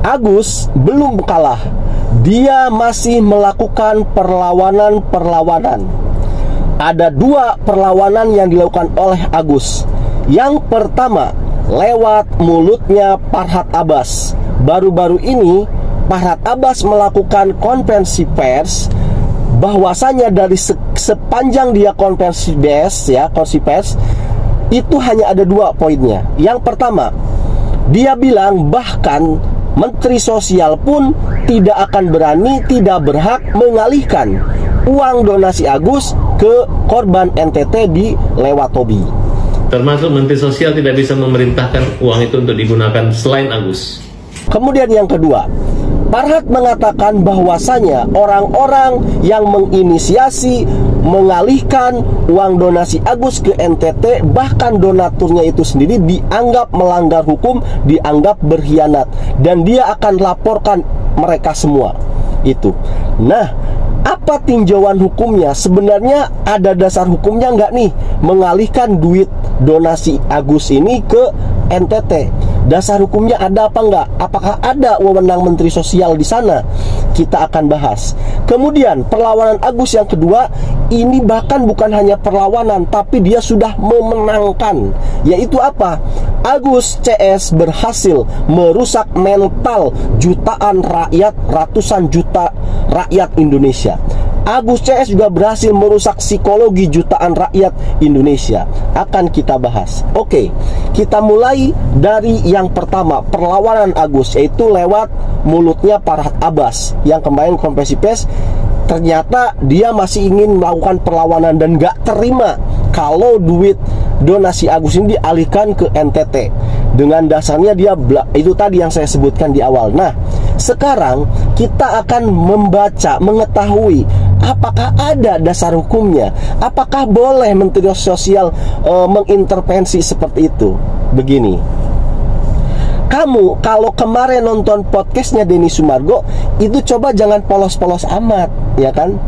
Agus belum kalah. Dia masih melakukan perlawanan. Ada 2 perlawanan yang dilakukan oleh Agus. Yang pertama, lewat mulutnya Farhad Abbas. Baru-baru ini Farhad Abbas melakukan konferensi pers, bahwasanya dari sepanjang dia konferensi pers itu hanya ada 2 poinnya. Yang pertama, dia bilang bahkan Menteri Sosial pun tidak akan berani, tidak berhak mengalihkan uang donasi Agus ke korban NTT di Lewatobi. Termasuk Menteri Sosial tidak bisa memerintahkan uang itu untuk digunakan selain Agus. Kemudian yang kedua, Farhad mengatakan bahwasanya orang-orang yang menginisiasi mengalihkan uang donasi Agus ke NTT, bahkan donaturnya itu sendiri dianggap melanggar hukum, dianggap berkhianat, dan dia akan laporkan mereka semua itu. Nah, apa tinjauan hukumnya? Sebenarnya ada dasar hukumnya nggak nih mengalihkan duit donasi Agus ini ke NTT? Dasar hukumnya ada apa enggak? Apakah ada wewenang Menteri Sosial di sana? Kita akan bahas. Kemudian perlawanan Agus yang kedua, ini bahkan bukan hanya perlawanan, tapi dia sudah memenangkan. Yaitu apa? Agus CS berhasil merusak mental jutaan rakyat, ratusan juta rakyat Indonesia. Agus CS juga berhasil merusak psikologi jutaan rakyat Indonesia. Akan kita bahas. Oke, kita mulai dari yang pertama, perlawanan Agus, yaitu lewat mulutnya Farhad Abbas yang kemarin konferensi pers. Ternyata dia masih ingin melakukan perlawanan dan gak terima kalau duit donasi Agus ini dialihkan ke NTT. Dengan dasarnya dia itu tadi yang saya sebutkan di awal. Nah, sekarang kita akan membaca, mengetahui apakah ada dasar hukumnya, apakah boleh Menteri Sosial mengintervensi seperti itu. Begini, kamu kalau kemarin nonton podcastnya Denny Sumargo, itu coba jangan polos-polos amat, ya kan?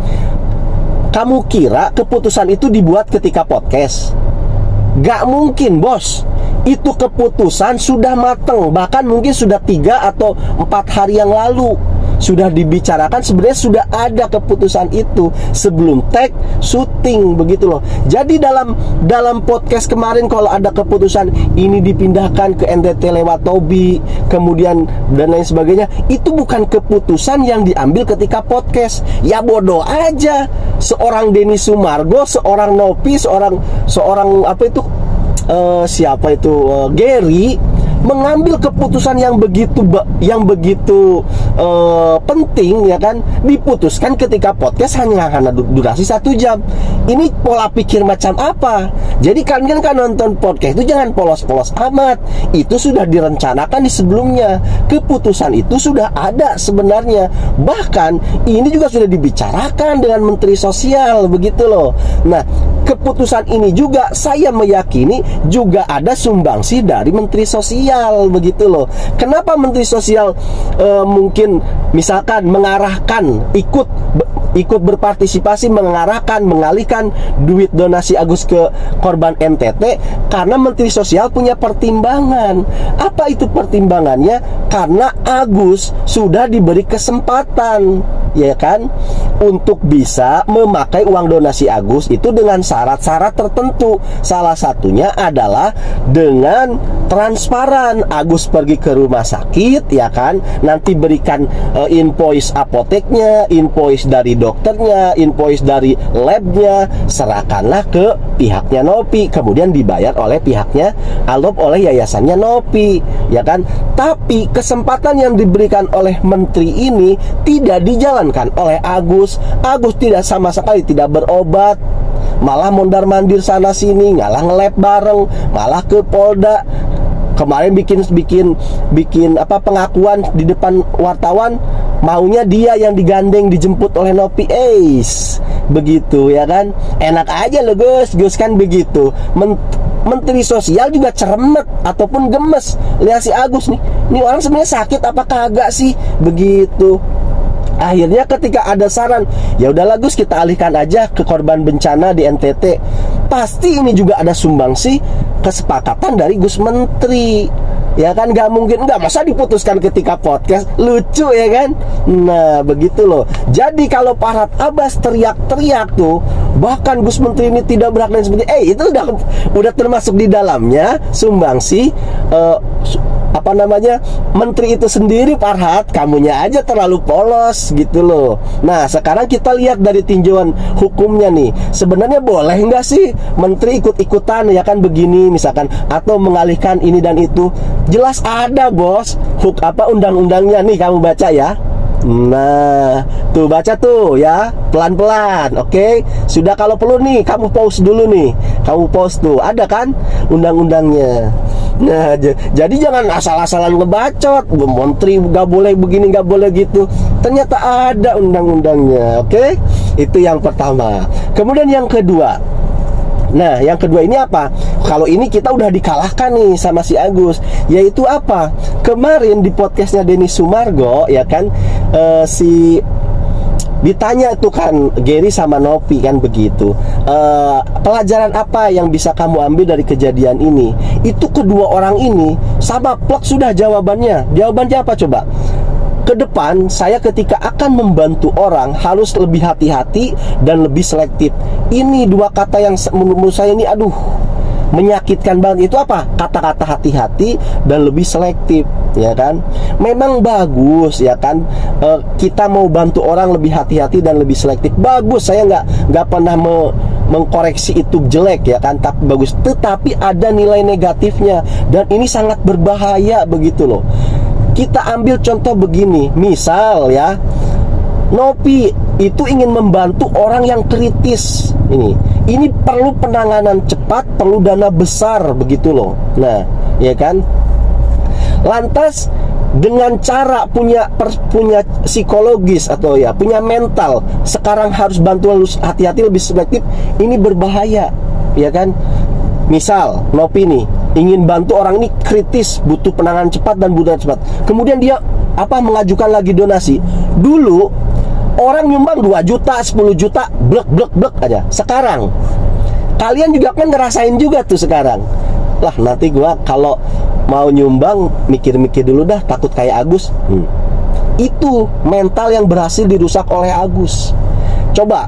Kamu kira keputusan itu dibuat ketika podcast? Gak mungkin, bos. Itu keputusan sudah mateng, bahkan mungkin sudah 3 atau 4 hari yang lalu sudah dibicarakan. Sebenarnya sudah ada keputusan itu sebelum tag syuting, begitu loh. Jadi dalam podcast kemarin kalau ada keputusan ini dipindahkan ke NTT Lewatobi, kemudian dan lain sebagainya, itu bukan keputusan yang diambil ketika podcast. Ya bodoh aja. Seorang Denny Sumargo, seorang Nopi, seorang apa itu Gary mengambil keputusan yang begitu penting, ya kan, diputuskan ketika podcast hanya durasi 1 jam. Ini pola pikir macam apa? Jadi kalian kan nonton podcast itu jangan polos-polos amat. Itu sudah direncanakan di sebelumnya. Keputusan itu sudah ada sebenarnya. Bahkan ini juga sudah dibicarakan dengan Menteri Sosial, begitu loh. Nah, keputusan ini juga saya meyakini juga ada sumbangsi dari Menteri Sosial, begitu loh. Kenapa Menteri Sosial mungkin misalkan mengarahkan, ikut berpartisipasi mengalihkan duit donasi Agus ke korban NTT? Karena Menteri Sosial punya pertimbangan. Apa itu pertimbangannya? Karena Agus sudah diberi kesempatan, ya kan, untuk bisa memakai uang donasi Agus itu dengan syarat-syarat tertentu. Salah satunya adalah dengan transparan. Agus pergi ke rumah sakit, ya kan, nanti berikan invoice apoteknya, invoice dari dokternya, invoice dari labnya, serahkanlah ke pihaknya Nopi, kemudian dibayar oleh pihaknya Alop, oleh yayasannya Nopi, ya kan. Tapi kesempatan yang diberikan oleh menteri ini tidak dijalankan oleh Agus. Agus tidak sama sekali tidak berobat, malah mondar-mandir sana sini, ngalah nge-lab bareng, malah ke Polda. Kemarin bikin pengakuan di depan wartawan, maunya dia yang digandeng dijemput oleh Nopi Ace, begitu, ya kan. Enak aja loh Gus kan begitu. Menteri Sosial juga ceremet ataupun gemes lihat si Agus nih. Ini orang sebenarnya sakit apa kagak sih, begitu. Akhirnya ketika ada saran, ya udahlah Gus, kita alihkan aja ke korban bencana di NTT. Pasti ini juga ada sumbangsi kesepakatan dari Gus Menteri. Ya kan, nggak mungkin, nggak, masa diputuskan ketika podcast, lucu ya kan. Nah begitu loh. Jadi kalau Farhad Abbas teriak-teriak tuh, bahkan Gus Menteri ini tidak berhak dan sebagainya, itu udah termasuk di dalamnya sumbangsi menteri itu sendiri. Farhad, kamunya aja terlalu polos gitu loh. Nah sekarang kita lihat dari tinjauan hukumnya nih, sebenarnya boleh nggak sih menteri ikut-ikutan ya kan begini misalkan, atau mengalihkan ini dan itu? Jelas ada bos, undang-undangnya nih, kamu baca ya. Nah, tuh baca tuh ya, pelan-pelan, oke? Sudah, kalau perlu nih, kamu pause dulu nih. Kamu pause tuh, ada kan undang-undangnya. Nah, jadi jangan asal-asalan ngebacot, menteri nggak boleh begini, nggak boleh gitu. Ternyata ada undang-undangnya, oke? Itu yang pertama. Kemudian yang kedua. Nah, yang kedua ini apa? Kalau ini kita udah dikalahkan nih sama si Agus, yaitu apa? Kemarin di podcastnya Denny Sumargo, ya kan, ditanya tuh kan Gary sama Nopi kan begitu, pelajaran apa yang bisa kamu ambil dari kejadian ini? Itu kedua orang ini sama plek sudah jawabannya. Jawabannya apa coba? Ke depan saya ketika akan membantu orang harus lebih hati-hati dan lebih selektif. Ini dua kata yang menurut saya ini menyakitkan banget. Itu apa? Kata-kata hati-hati dan lebih selektif, ya kan? Memang bagus ya kan, kita mau bantu orang lebih hati-hati dan lebih selektif. Bagus, saya nggak pernah mengkoreksi itu jelek ya kan, tapi bagus. Tetapi ada nilai negatifnya dan ini sangat berbahaya begitu loh. Kita ambil contoh begini, misal ya, Nopi itu ingin membantu orang yang kritis. Ini perlu penanganan cepat, perlu dana besar begitu loh. Nah, ya kan? Lantas dengan cara punya psikologis atau ya punya mental, sekarang harus bantu hati-hati, lebih selektif. Ini berbahaya, ya kan? Misal Nopi nih ingin bantu orang ini kritis, butuh penanganan cepat dan butuh cepat. Kemudian dia mengajukan lagi donasi. Dulu orang nyumbang 2 juta, 10 juta, blek aja. Sekarang kalian juga kan ngerasain juga tuh sekarang. Lah nanti gua kalau mau nyumbang mikir-mikir dulu dah, takut kayak Agus. Itu mental yang berhasil dirusak oleh Agus. Coba,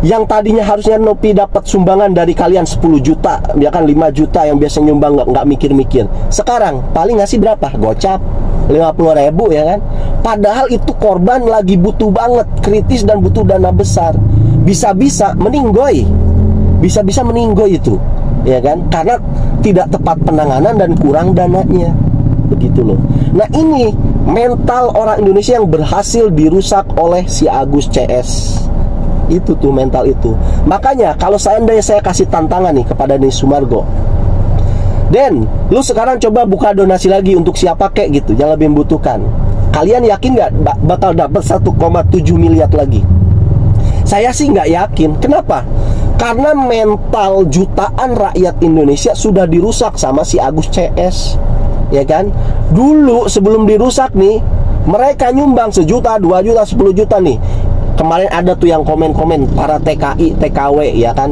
yang tadinya harusnya Nopi dapat sumbangan dari kalian 10 juta, dia kan 5 juta yang biasa nyumbang nggak mikir-mikir. Sekarang paling ngasih berapa? Gocap 50.000 ya kan. Padahal itu korban lagi butuh banget, kritis dan butuh dana besar. Bisa-bisa meninggoy. Bisa-bisa meninggoy itu, ya kan? Karena tidak tepat penanganan dan kurang dananya. Begitu loh. Nah, ini mental orang Indonesia yang berhasil dirusak oleh si Agus CS. Itu tuh mental itu. Makanya kalau seandainya saya kasih tantangan nih kepada Denny Sumargo, Den, lu sekarang coba buka donasi lagi untuk siapa kek gitu yang lebih membutuhkan. Kalian yakin nggak bakal dapat 1,7 miliar lagi? Saya sih nggak yakin. Kenapa? Karena mental jutaan rakyat Indonesia sudah dirusak sama si Agus CS, ya kan? Dulu sebelum dirusak nih, mereka nyumbang 1 juta, 2 juta, 10 juta nih. Kemarin ada tuh yang komen-komen para TKI, TKW ya kan,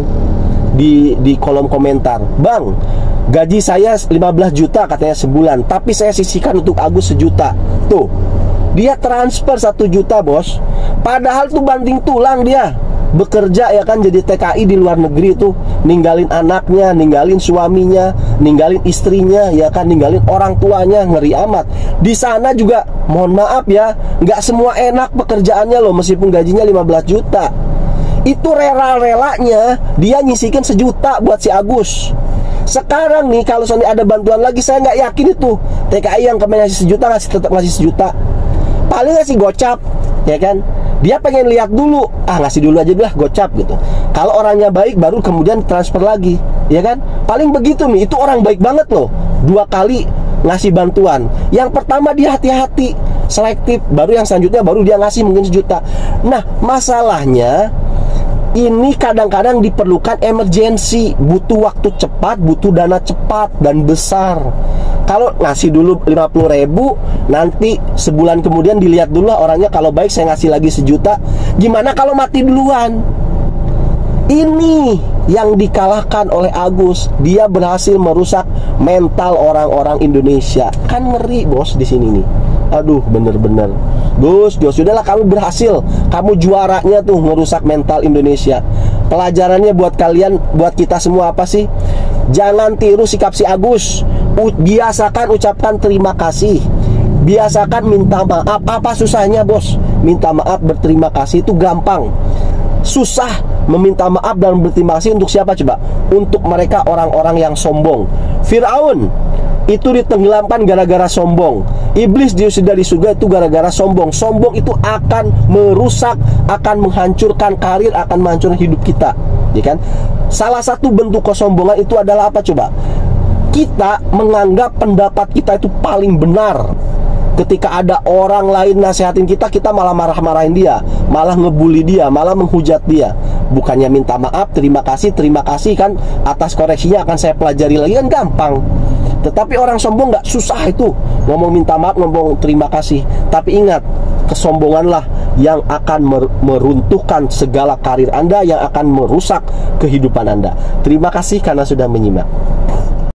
di kolom komentar, Bang, gaji saya 15 juta katanya sebulan, tapi saya sisihkan untuk Agus 1 juta. Tuh, dia transfer 1 juta bos. Padahal tuh banting tulang dia bekerja ya kan, jadi TKI di luar negeri tuh, ninggalin anaknya, ninggalin suaminya, ninggalin istrinya ya kan, ninggalin orang tuanya, ngeri amat. Di sana juga mohon maaf ya, nggak semua enak pekerjaannya loh, meskipun gajinya 15 juta. Itu rela-relanya dia nyisikin 1 juta buat si Agus. Sekarang nih kalau ada bantuan lagi, saya nggak yakin itu TKI yang kemarin ngasih 1 juta tetap ngasih 1 juta. Paling ngasih gocap, ya kan? Dia pengen lihat dulu, ngasih dulu aja lah gocap gitu. Kalau orangnya baik baru kemudian transfer lagi, ya kan? Paling begitu nih, itu orang baik banget loh. 2 kali ngasih bantuan. Yang pertama dia hati-hati, selektif, baru yang selanjutnya baru dia ngasih mungkin 1 juta. Nah, masalahnya ini kadang-kadang diperlukan emergency, butuh waktu cepat, butuh dana cepat dan besar. Kalau ngasih dulu 50.000, nanti sebulan kemudian dilihat dulu lah orangnya, kalau baik saya ngasih lagi 1 juta. Gimana kalau mati duluan? Ini yang dikalahkan oleh Agus. Dia berhasil merusak mental orang-orang Indonesia. Kan ngeri bos di sini nih. Aduh, bener-bener Gus, sudahlah, kamu berhasil. Kamu juaranya tuh ngerusak mental Indonesia. Pelajarannya buat kalian, buat kita semua apa sih? Jangan tiru sikap si Agus. Biasakan ucapkan terima kasih. Biasakan minta maaf. Apa susahnya bos? Minta maaf, berterima kasih itu gampang. Susah meminta maaf dan berterima kasih untuk siapa coba? Untuk mereka orang-orang yang sombong. Firaun itu ditenggelamkan gara-gara sombong. Iblis dia sudah di surga itu gara-gara sombong. Sombong itu akan merusak, akan menghancurkan karir, akan menghancurkan hidup kita, ya kan? Salah satu bentuk kesombongan itu adalah apa coba? Kita menganggap pendapat kita itu paling benar. Ketika ada orang lain nasihatin kita, kita malah marah-marahin dia, malah ngebully dia, malah menghujat dia. Bukannya minta maaf, terima kasih kan, atas koreksinya akan saya pelajari lagi, kan gampang. Tetapi orang sombong nggak susah itu, ngomong minta maaf, ngomong terima kasih. Tapi ingat, kesombonganlah yang akan meruntuhkan segala karir Anda, yang akan merusak kehidupan Anda. Terima kasih karena sudah menyimak.